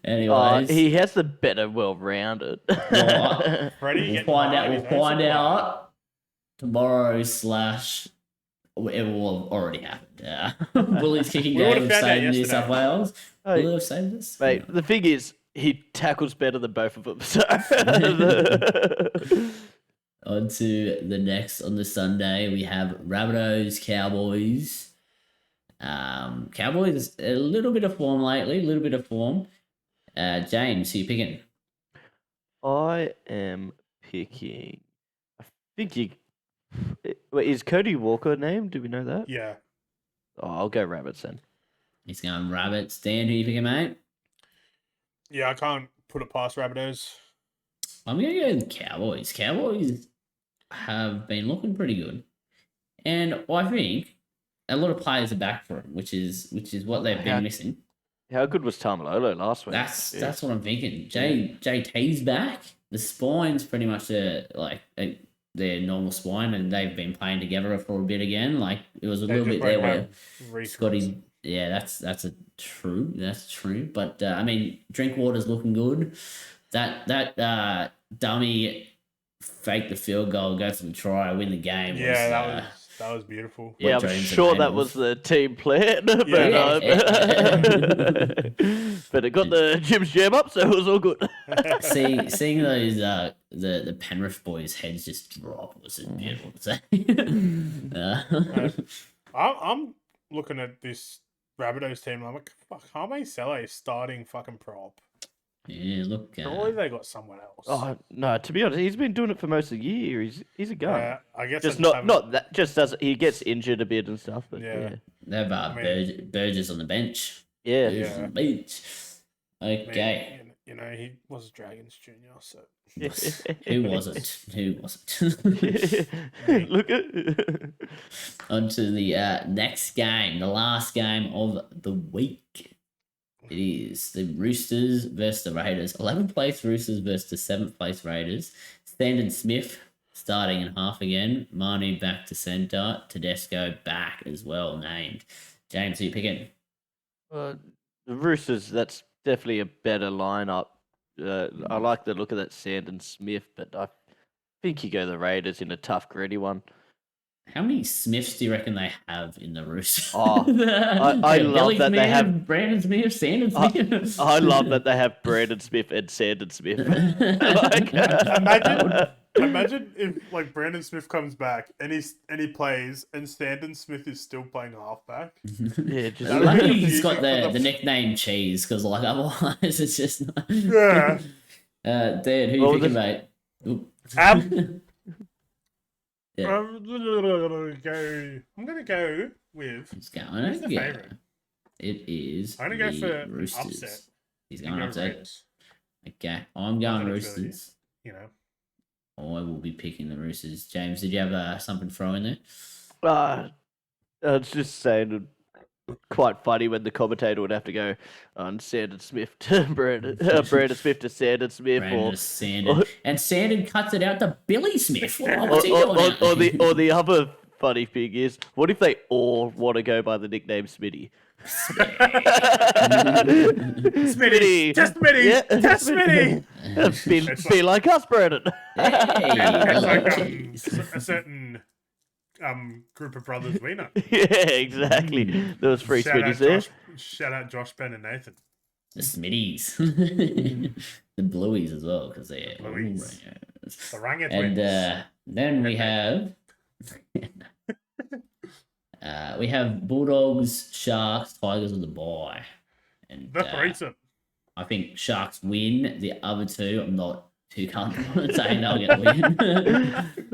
Anyways, He has the better, well-rounded. Freddie, we'll find out tomorrow / it will have already happened. Will his kicking We game would've have found out saved New yesterday. South Wales? Hey, Will it have saved us? Mate, the thing is, he tackles better than both of them. So On to the next on the Sunday, we have Rabbitohs, Cowboys. Cowboys, a little bit of form lately, James, who you picking? I am picking. I think you. Wait, is Cody Walker named? Do we know that? Yeah. Oh, I'll go Rabbits then. He's going Rabbits. Dan, who you picking, mate? Yeah, I can't put it past Rabbitohs. I'm going to go with Cowboys. Cowboys have been looking pretty good. And I think a lot of players are back for him, which is what they've been missing. How good was Tamalolo last week? That's what I'm thinking. JT's back. The spine's pretty much their normal spine, and they've been playing together for a bit again. Like it was a little bit there where Scotty. Yeah, that's true. That's true. But I mean, Drinkwater's looking good. That dummy faked the field goal, go for the try, win the game. Yeah, that was beautiful. Yeah, I'm sure that was the team plan, but it got the Jim's jam up, so it was all good. Seeing those the Penrith boys' heads just drop was just beautiful to see. I'm looking at this Rabbitohs team. I'm like, fuck, Jaime Sele is starting fucking prop. Yeah, look. Surely they got someone else. Oh no! To be honest, he's been doing it for most of the year. He's a gun. Yeah, I guess just not that. Just does he gets injured a bit and stuff. But yeah. They have Burgess on the bench. Yeah. Burgess on the bench. Okay. I mean, he was Dragons Junior, so Who wasn't? Look at On to the next game, the last game of the week. It is the Roosters versus the Raiders. 11th place Roosters versus the 7th place Raiders. Standon Smith starting in half again. Manu back to centre. Tedesco back as well named. James, who you picking? the Roosters. That's definitely a better lineup. I like the look of that Sandon Smith, but I think you go the Raiders in a tough, gritty one. How many Smiths do you reckon they have in the Roosters? Oh, I love Billy that they Smith, have. Brandon Smith, Sandon Smith. I love that they have Brandon Smith and Sandon Smith. Like, Imagine if like Brandon Smith comes back and he plays and Sandon Smith is still playing halfback. yeah, just That'd Lucky be he's got confusing for the nickname Cheese, because like otherwise it's just not... Yeah. Dan, who you Well, picking, this- mate? Oop. Yeah. I'm gonna go with. It's going. Who's the Yeah. favourite? It is. I'm gonna go the for Roosters. upset. He's I'm going gonna go upset. Reds. Okay, I'm going think it's really- Roosters. You know. I will be picking the Roosters. James, did you have something to throw in there? I was just saying, quite funny when the commentator would have to go on Sandon Smith to Brandon Smith to Sandon Smith, Brandon Sandon. And Sandon cuts it out to Billy Smith. What's he doing out or the other funny thing is, what if they all want to go by the nickname Smitty? Smitty, just Smitty, Yeah. just Smitty. Be like us, Brandon. Hey, It's like jeez. a certain group of brothers we know. Yeah, exactly. There was three Smitties there. Shout out Josh, Ben, and Nathan. The Smitties. The Blueies as well, because they're all Blueies. Rangers. The Ranga And twins. then we have Bulldogs, Sharks, Tigers with the bye. And the threesome. I think Sharks win. The other two, I'm not too comfortable saying they'll get a win. I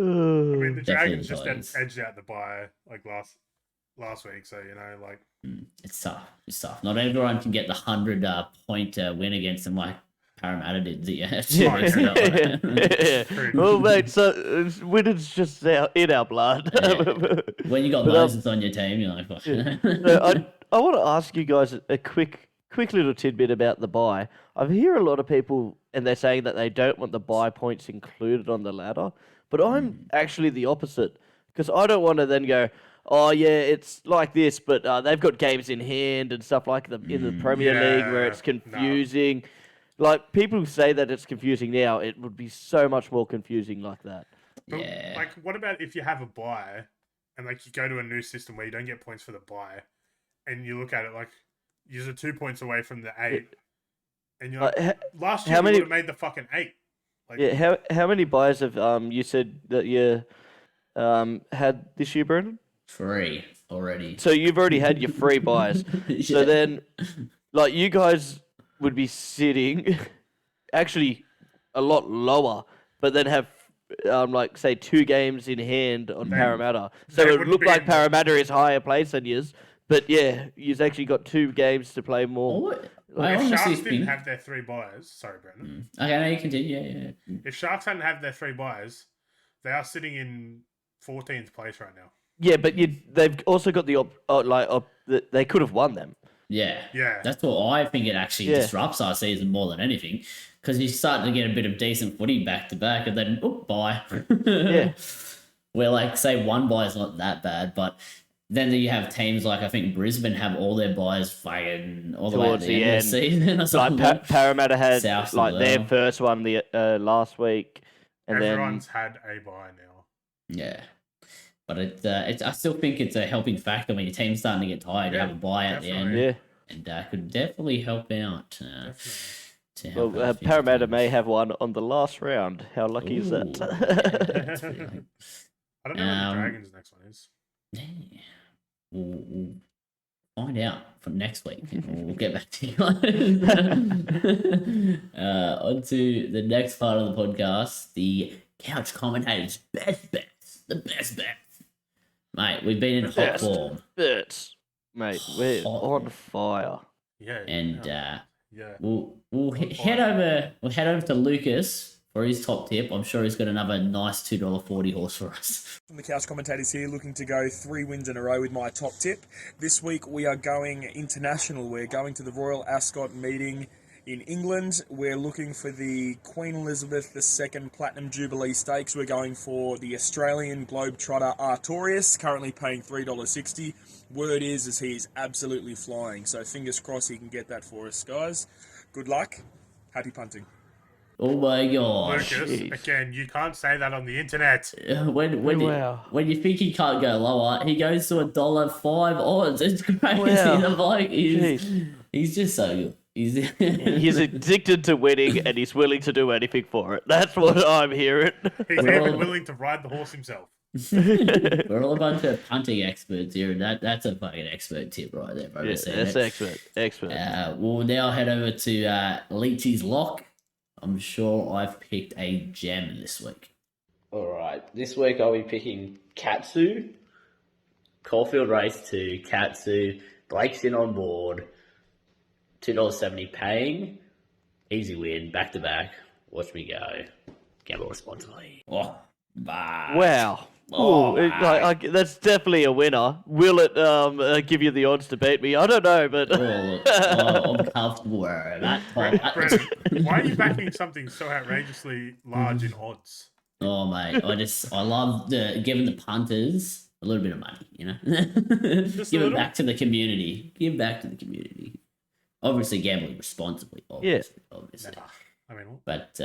mean, the Definitely Dragons the just Tigers. edged out the bye like last week, so you know, like It's tough. It's tough. Not everyone can get the 100-point win against them like Parramatta did the 2 weeks ago. Yeah. Well, mate, so winning's just in our blood. Yeah. When you got Moses on your team, you're like, what? So I want to ask you guys a quick little tidbit about the bye. I hear a lot of people, and they're saying that they don't want the bye points included on the ladder, but I'm actually the opposite, because I don't want to then go, oh yeah, it's like this, but they've got games in hand and stuff like in the Premier League where it's confusing. Like, people say that it's confusing now. It would be so much more confusing like that. But, Yeah. like, what about if you have a bye and like you go to a new system where you don't get points for the bye, and you look at it like you're 2 points away from the 8, and you're like, last year how you many- would have made the fucking 8. Like, Yeah, how many buys have you said that you had this year, Brendan? 3 already. So you've already had your 3 buys. So Yeah. then, like, you guys would be sitting actually a lot lower, but then have like, say 2 games in hand on Parramatta. So they it would wouldn't look be like in the- Parramatta is higher place than yours. But yeah, you've actually got 2 games to play more. I if honestly Sharks didn't think... have their 3 buys, sorry, Brendan. Okay, now you continue. Yeah. If Sharks hadn't had their 3 buys, they are sitting in 14th place right now. Yeah, but they've also got they could have won them. Yeah. Yeah. That's what I think it actually disrupts our season more than anything, because you start to get a bit of decent footy back to back, and then, bye. Yeah. Where, like, say one bye is not that bad, but then you have teams like, I think Brisbane have all their buys fighting all the way at Towards the the end of the season or Like something. Parramatta had South as like their well. first one the last week, and Everyone's had a buy now. Yeah. But I still think it's a helping factor when your team's starting to get tired. You Yeah, have a buy at the end, definitely. yeah. and could definitely help out. Definitely. To help Well, out a few Parramatta teams. may have one on the last round. How lucky is Ooh, that? that's pretty good. I don't know what the Um, Dragons' next one is. Yeah. We'll find out for next week, and we'll get back to you. On to the next part of the podcast, the couch commentators' best bets. The best bets. Mate, we've been in hot Best. form. But, mate, we're Hot. on fire. Yeah. And yeah. we'll head over to Lucas for his top tip. I'm sure he's got another nice $2.40 horse for us. From the Couch Commentators here, looking to go 3 wins in a row with my top tip. This week we are going international. We're going to the Royal Ascot meeting in England. We're looking for the Queen Elizabeth II Platinum Jubilee Stakes. We're going for the Australian Globetrotter Artorias, currently paying $3.60. Word is he's absolutely flying, so fingers crossed he can get that for us, guys. Good luck. Happy punting. Oh my gosh. Lucas, jeez. again, you can't say that on the internet. Wow. When you think he can't go lower, he goes to $1.05 odds. It's crazy. Wow. The bloke Jeez. he's just so good. He's addicted to winning and he's willing to do anything for it. That's what I'm hearing. He's even willing to ride the horse himself. We're all a bunch of punting experts here, and that's a fucking expert tip right there, bro. Yeah, that's excellent. We'll now head over to Leachy's lock. I'm sure I've picked a gem this week. All right, this week I'll be picking Tszyu. Caulfield race 2, Tszyu. Blake's in on board. $2.70 paying. Easy win, back to back. Watch me go. Gamble responsibly. Oh, bah. Wow. Oh, That's definitely a winner. Will it give you the odds to beat me? I don't know, but I'm comfortable where I'm at. Brendan, why are you backing something so outrageously large in odds? Oh mate, I love giving the punters a little bit of money, you know. Give it back to the community. Give back to the community. Obviously, gambling responsibly. Obviously. I mean, But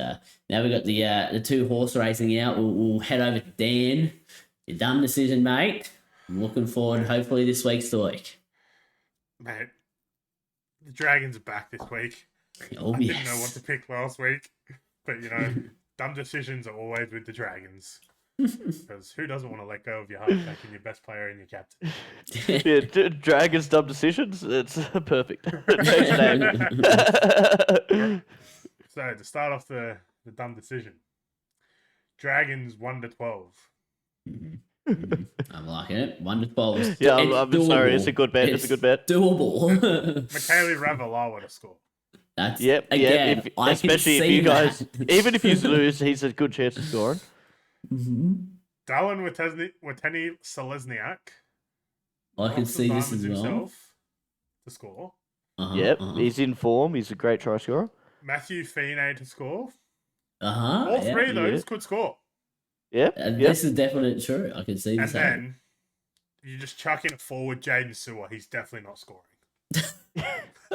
now we've got the two horse racing out. We'll head over to Dan. Your dumb decision, mate. I'm looking forward, hopefully, this week's the week. mate, the Dragons are back this week. Oh, I yes. didn't know what to pick last week, but you know, dumb decisions are always with the Dragons. Because who doesn't want to let go of your halfback and your best player and your captain? yeah, Dragons dumb decisions. It's perfect. So to start off the dumb decision, Dragons 1-12. I'm liking it. 1-12. Yeah, I'm sorry. It's a good bet. It's a good bet. Doable. Michaeli Ravalawa to score. That's Yep. again. Yeah. I Especially can if see you guys, that. even if you lose, he's a good chance of scoring. Darwin Wateni Selesniak. I can see this as well. To score. Yep, he's in form. He's a great try scorer. Matthew Feeney to score. Uh-huh. All three of those Yeah. could score. Yep. And Yep. this is definitely true. I can see And this happening. then you just chuck in a forward, Jaden Sewer. He's definitely not scoring.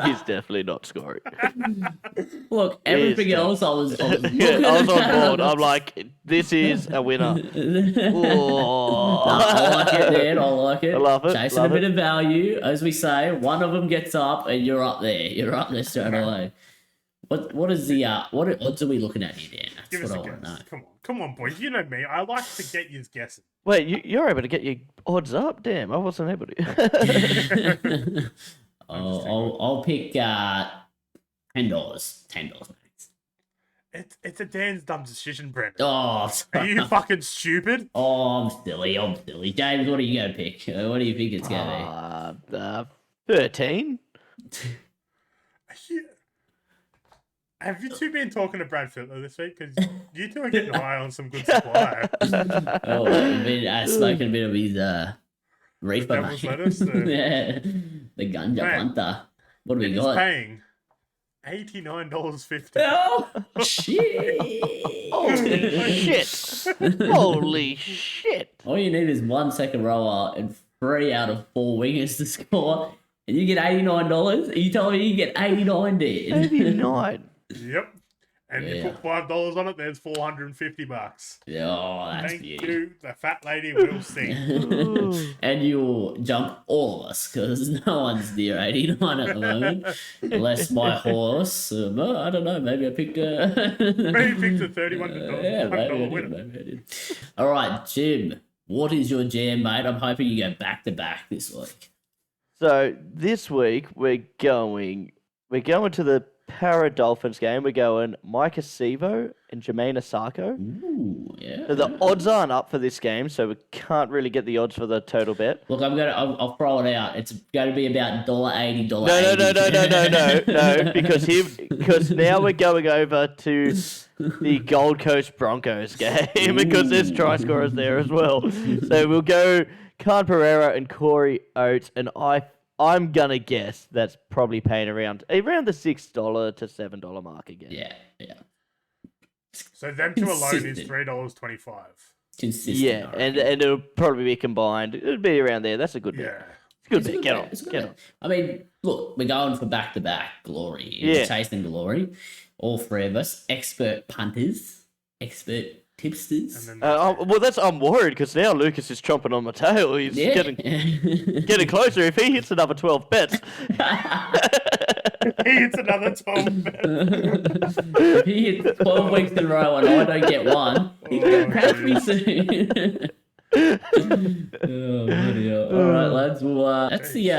He's definitely not scoring. Look, everything Yes, else I was Yeah, looking I was on at. board. I'm like, this is a winner. Nah, I like it, Dan. I like it. I love it, Chasing love a bit it. of value, as we say. One of them gets up, and you're up there. You're up there straight away. What is the what odds are we looking at here, Dan? Give That's us what a I want to know. guess. Come on, boys. You know me. I like to get you guessing. Wait, you're able to get your odds up? Damn, I wasn't able to. I'll pick $10. $10 max. It's a Dan's dumb decision, Brendan. Oh, Are you fucking stupid? I'm silly. James, what are you going to pick? What do you think it's going to 13. Have you two been talking to Brad Fittler this week? Because you two are getting high on some good supply. be? Oh, I've been smoking a bit of his reefer, Devil's mate. lettuce, The ganja Mate, punter. What do we He's got? paying $89.50. Oh, shit. Holy shit. Holy shit. All you need is 1 second rower and 3 out of 4 wingers to score, and you get $89. Are you telling me you get 89, Dan? 89. Yep. And you Yeah. put $5 on it, there's $450. Yeah, oh, that's Thank beauty. you. The fat lady will sing. Ooh. And you'll jump all of us because no one's near 89 at the moment. Unless my horse, I don't know, maybe I picked a. Maybe picked a $31 yeah, $1 winner. maybe I did. All right, Jim, what is your jam, mate? I'm hoping you go back to back this week. So this week we're going to the Para Dolphins game. We're going Micah Sevo and Jermaine Asako. Ooh, yeah. So the odds aren't up for this game, so we can't really get the odds for the total bet. Look, I'll throw it out. It's going to be about $1.80, No, because now we're going over to the Gold Coast Broncos game because there's try scorers there as well. So we'll go Khan Pereira and Corey Oates, and I'm gonna guess that's probably paying around the $6 to $7 mark again. Yeah. So them two alone is Consistent. $3.25. Consistent. Yeah, I and reckon. it'll probably be combined. It'll be around there. That's a good bet. Yeah. Good It's a bet. good bet. It's a good bet. I mean, look, we're going for back-to-back glory. Yeah. It's chasing glory. all three of us, expert punters, expert tipsters. And then I'm worried because now Lucas is chomping on my tail. He's Yeah. getting closer. If he hits another 12 bets, he hits another 12 bet. If he hits 12 weeks in a row and I don't get one, he's going to catch me soon. Oh, bloody hell. All right, lads. Well, that's the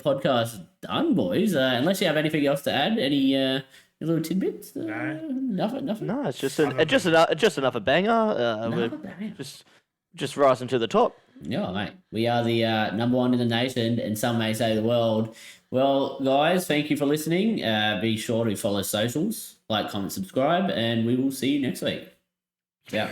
podcast done, boys. Unless you have anything else to add, any little tidbits? No. Nothing. no, it's just another banger. Another We're banger. just rising to the top. Yeah, mate. We are the number one in the nation, and some may say the world. Well, guys, thank you for listening. Be sure to follow socials, like, comment, subscribe, and we will see you next week. Yeah.